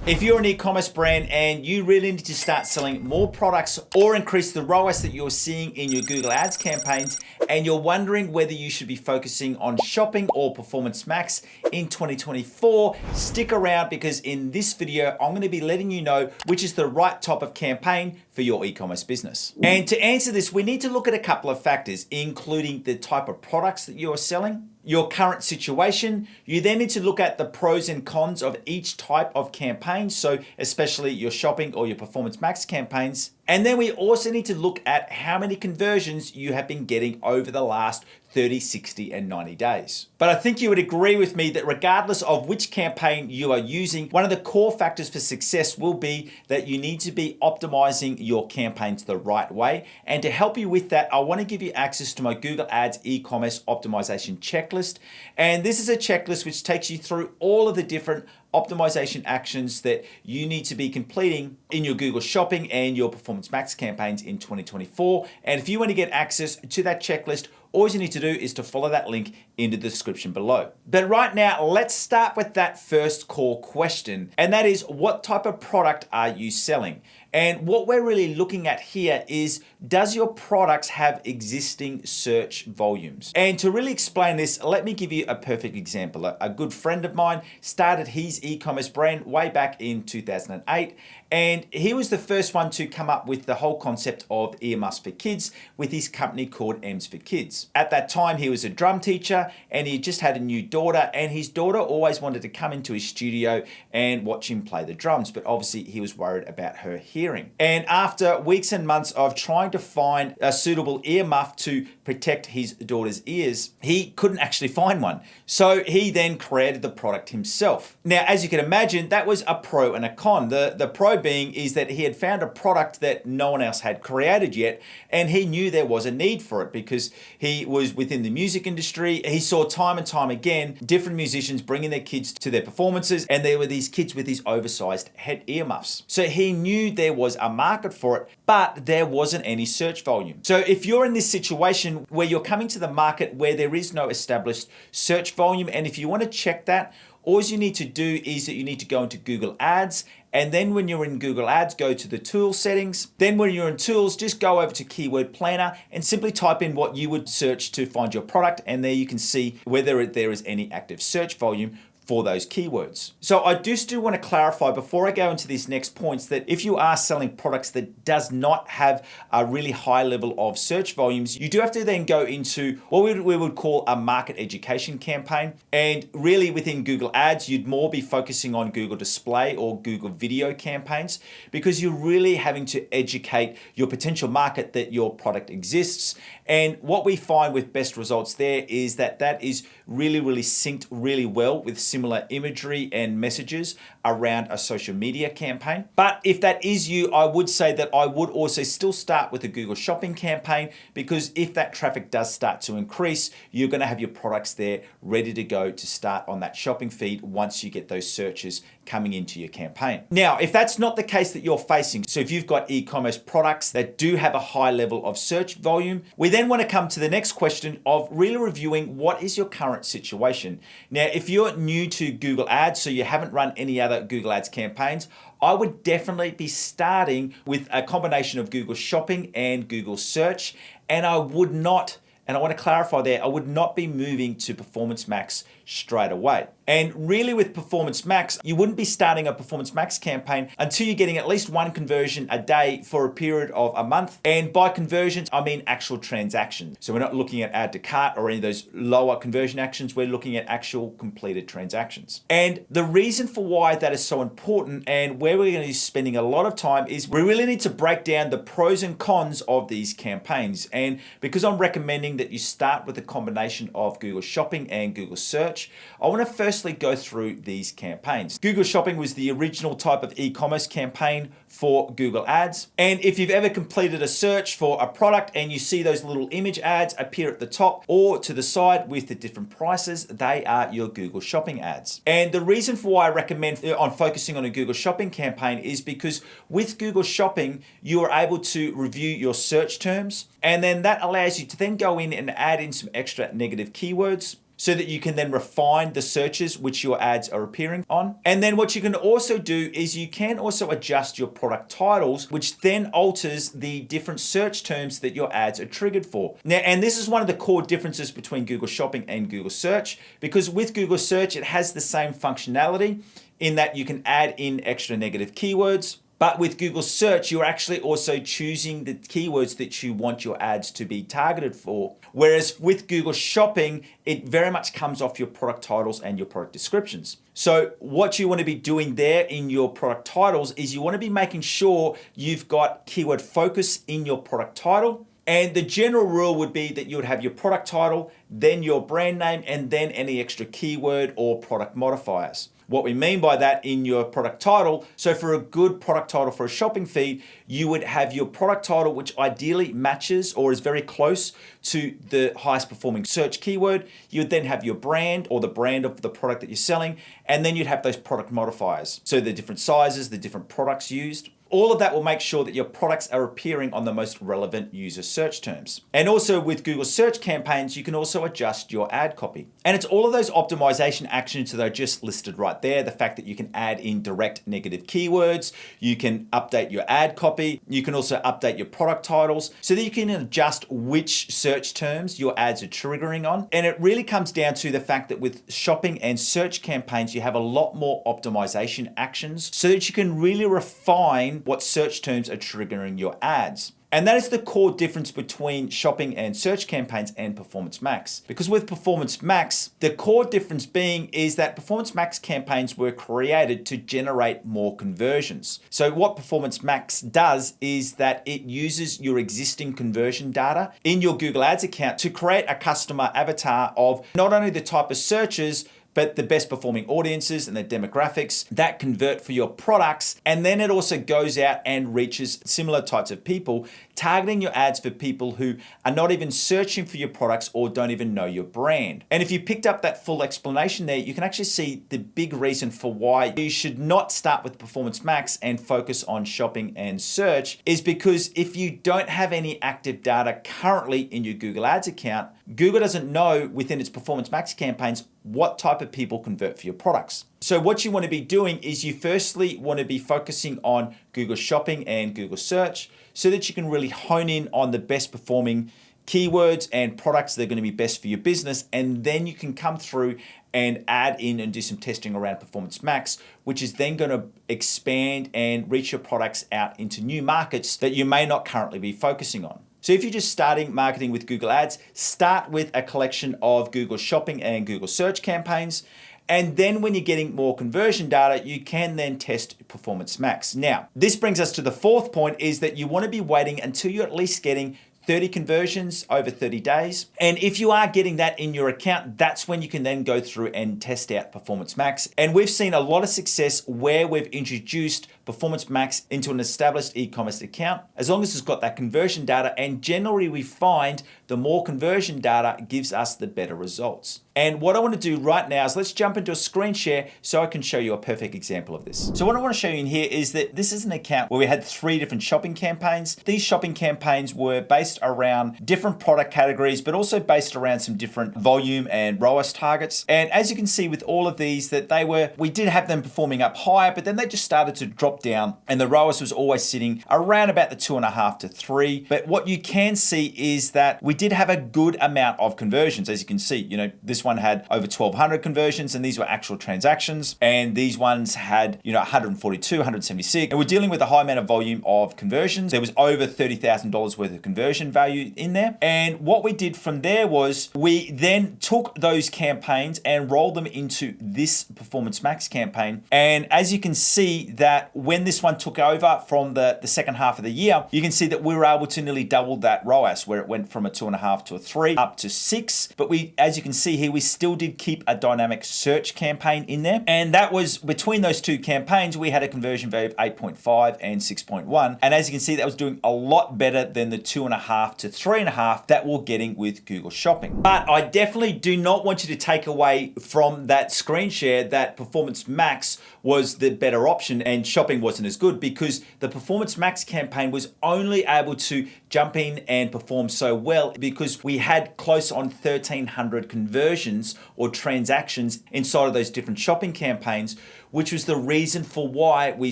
If you're an e-commerce brand and you really need to start selling more products or increase the ROAS that you're seeing in your Google Ads campaigns, and you're wondering whether you should be focusing on shopping or Performance Max in 2024, stick around because in this video, I'm going to be letting you know which is the right type of campaign for your e-commerce business. And to answer this, we need to look at a couple of factors, including the type of products that you're selling, your current situation. You then need to look at the pros and cons of each type of campaign, so especially your shopping or your Performance Max campaigns. And then we also need to look at how many conversions you have been getting over the last 30, 60, and 90 days. But I think you would agree with me that regardless of which campaign you are using, one of the core factors for success will be that you need to be optimizing your campaigns the right way. And to help you with that, I want to give you access to my Google Ads e-commerce optimization checklist. And this is a checklist which takes you through all of the different optimization actions that you need to be completing in your Google Shopping and your Performance Max campaigns in 2024. And if you want to get access to that checklist, all you need to do is to follow that link in the description below. But right now, let's start with that first core question, and that is, what type of product are you selling? And what we're really looking at here is, does your products have existing search volumes? And to really explain this, let me give you a perfect example. A good friend of mine started his e-commerce brand way back in 2008. And he was the first one to come up with the whole concept of earmuffs for kids with his company called M's for Kids. At that time, he was a drum teacher and he just had a new daughter, and his daughter always wanted to come into his studio and watch him play the drums, but obviously he was worried about her hearing. And after weeks and months of trying to find a suitable earmuff to protect his daughter's ears, he couldn't actually find one. So he then created the product himself. Now, as you can imagine, that was a pro and a con. The pro being is that he had found a product that no one else had created yet, and he knew there was a need for it because he was within the music industry. He saw time and time again different musicians bringing their kids to their performances, and there were these kids with these oversized head earmuffs. So he knew there was a market for it, but there wasn't any search volume. So if you're in this situation where you're coming to the market where there is no established search volume, and if you want to check that, all you need to do is that you need to go into Google Ads, and then when you're in Google Ads, go to the Tools settings. Then when you're in Tools, just go over to Keyword Planner and simply type in what you would search to find your product, and there you can see whether there is any active search volume for those keywords. So I just do want to clarify before I go into these next points that if you are selling products that does not have a really high level of search volumes, you do have to then go into what we would call a market education campaign. And really within Google Ads, you'd more be focusing on Google Display or Google Video campaigns, because you're really having to educate your potential market that your product exists. And what we find with best results there is that that is really synced really well with similar imagery and messages around a social media campaign. But if that is you, I would say that I would also still start with a Google Shopping campaign, because if that traffic does start to increase, you're going to have your products there ready to go to start on that shopping feed once you get those searches coming into your campaign. Now, if that's not the case that you're facing, so if you've got e-commerce products that do have a high level of search volume, we then want to come to the next question of really reviewing what is your current situation. Now, if you're new to Google Ads, so you haven't run any other Google Ads campaigns, I would definitely be starting with a combination of Google Shopping and Google Search, and I would not, and I want to clarify there, I would not be moving to Performance Max straight away. And really with Performance Max, you wouldn't be starting a Performance Max campaign until you're getting at least one conversion a day for a period of a month. And by conversions, I mean actual transactions. So we're not looking at add to cart or any of those lower conversion actions. We're looking at actual completed transactions. And the reason for why that is so important and where we're going to be spending a lot of time is we really need to break down the pros and cons of these campaigns. And because I'm recommending that you start with a combination of Google Shopping and Google Search, I want to firstly go through these campaigns. Google Shopping was the original type of e-commerce campaign for Google Ads. And if you've ever completed a search for a product and you see those little image ads appear at the top or to the side with the different prices, they are your Google Shopping ads. And the reason for why I recommend on focusing on a Google Shopping campaign is because with Google Shopping, you are able to review your search terms, and then that allows you to then go in and add in some extra negative keywords. so that you can then refine the searches which your ads are appearing on. And then what you can also do is you can also adjust your product titles, which then alters the different search terms that your ads are triggered for. Now, and this is one of the core differences between Google Shopping and Google Search, because with Google Search, it has the same functionality in that you can add in extra negative keywords. But with Google Search, you're actually also choosing the keywords that you want your ads to be targeted for. Whereas with Google Shopping, it very much comes off your product titles and your product descriptions. So what you want to be doing there in your product titles is you want to be making sure you've got keyword focus in your product title. And the general rule would be that you would have your product title, then your brand name, and then any extra keyword or product modifiers. What we mean by that in your product title, so for a good product title for a shopping feed, you would have your product title, which ideally matches or is very close to the highest performing search keyword. You would then have your brand or the brand of the product that you're selling, and then you'd have those product modifiers. So the different sizes, the different products used. All of that will make sure that your products are appearing on the most relevant user search terms. And also with Google Search campaigns, you can also adjust your ad copy. And it's all of those optimization actions that I just listed right there. The fact that you can add in direct negative keywords, you can update your ad copy, you can also update your product titles so that you can adjust which search terms your ads are triggering on. And it really comes down to the fact that with shopping and search campaigns, you have a lot more optimization actions so that you can really refine what search terms are triggering your ads. And that is the core difference between shopping and search campaigns and Performance Max. Because with Performance Max, the core difference being is that Performance Max campaigns were created to generate more conversions. So what Performance Max does is that it uses your existing conversion data in your Google Ads account to create a customer avatar of not only the type of searches, but the best performing audiences and the demographics that convert for your products. And then it also goes out and reaches similar types of people, targeting your ads for people who are not even searching for your products or don't even know your brand. And if you picked up that full explanation there, you can actually see the big reason for why you should not start with Performance Max and focus on shopping and search is because if you don't have any active data currently in your Google Ads account, Google doesn't know within its Performance Max campaigns what type of people convert for your products. So what you want to be doing is you firstly want to be focusing on Google Shopping and Google Search so that you can really hone in on the best performing keywords and products that are going to be best for your business. And then you can come through and add in and do some testing around Performance Max, which is then going to expand and reach your products out into new markets that you may not currently be focusing on. So if you're just starting marketing with Google Ads, start with a collection of Google Shopping and Google Search campaigns. And then when you're getting more conversion data, you can then test Performance Max. Now, this brings us to the fourth point is that you want to be waiting until you're at least getting 30 conversions over 30 days. And if you are getting that in your account, that's when you can then go through and test out Performance Max. And we've seen a lot of success where we've introduced Performance Max into an established e-commerce account, as long as it's got that conversion data. And generally we find the more conversion data gives us the better results. And what I want to do right now is let's jump into a screen share so I can show you a perfect example of this. So what I want to show you in here is that this is an account where we had 3 different shopping campaigns. These shopping campaigns were based around different product categories, but also based around some different volume and ROAS targets. And as you can see with all of these that we did have them performing up higher, but then they just started to drop down and the ROAS was always sitting around about the 2.5 to 3. But what you can see is that we did have a good amount of conversions. As you can see, this one had over 1,200 conversions and these were actual transactions. And these ones had, 142, 176. And we're dealing with a high amount of volume of conversions. There was over $30,000 worth of conversion value in there. And what we did from there was we then took those campaigns and rolled them into this Performance Max campaign. And as you can see that when this one took over from the second half of the year, you can see that we were able to nearly double that ROAS where it went from a 2.5 to a 3 up to 6. But as you can see here, we still did keep a dynamic search campaign in there. And that was between those two campaigns, we had a conversion value of 8.5 and 6.1. And as you can see, that was doing a lot better than the 2.5 to 3.5 that we're getting with Google Shopping. But I definitely do not want you to take away from that screen share that Performance Max was the better option and shopping shopping wasn't as good because the Performance Max campaign was only able to jump in and perform so well because we had close on 1,300 conversions or transactions inside of those different shopping campaigns, which was the reason for why we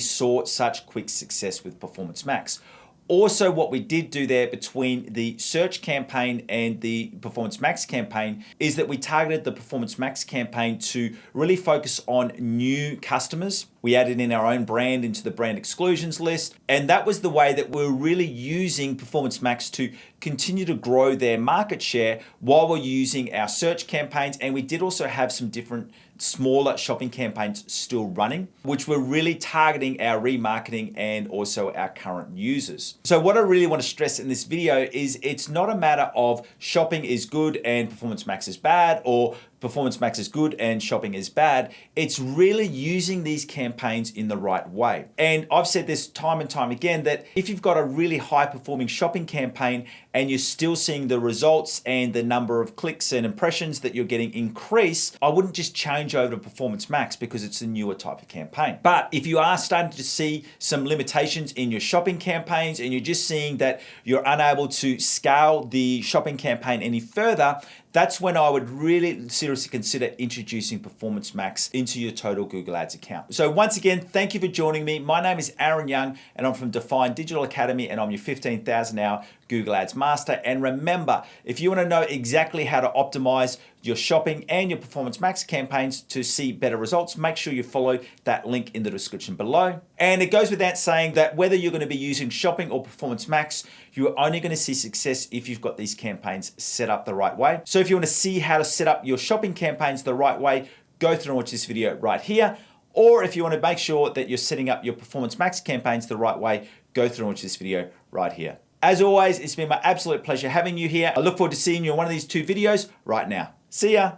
saw such quick success with Performance Max. Also, what we did do there between the search campaign and the Performance Max campaign is that we targeted the Performance Max campaign to really focus on new customers. We added in our own brand into the brand exclusions list. And that was the way that we're really using Performance Max to continue to grow their market share while we're using our search campaigns. And we did also have some different smaller shopping campaigns still running, which were really targeting our remarketing and also our current users. So what I really want to stress in this video is it's not a matter of shopping is good and Performance Max is bad, or Performance Max is good and shopping is bad. It's really using these campaigns in the right way. And I've said this time and time again that if you've got a really high performing shopping campaign and you're still seeing the results and the number of clicks and impressions that you're getting increase, I wouldn't just change over to Performance Max because it's a newer type of campaign. But if you are starting to see some limitations in your shopping campaigns and you're just seeing that you're unable to scale the shopping campaign any further, that's when I would really seriously consider introducing Performance Max into your total Google Ads account. So once again, thank you for joining me. My name is Aaron Young and I'm from Define Digital Academy and I'm your 15,000 hour Google Ads Master. And remember, if you want to know exactly how to optimize your shopping and your Performance Max campaigns to see better results, make sure you follow that link in the description below. And it goes without saying that whether you're going to be using shopping or Performance Max, you're only going to see success if you've got these campaigns set up the right way. So if you want to see how to set up your shopping campaigns the right way, go through and watch this video right here. Or if you want to make sure that you're setting up your Performance Max campaigns the right way, go through and watch this video right here. As always, it's been my absolute pleasure having you here. I look forward to seeing you in one of these two videos right now. See ya.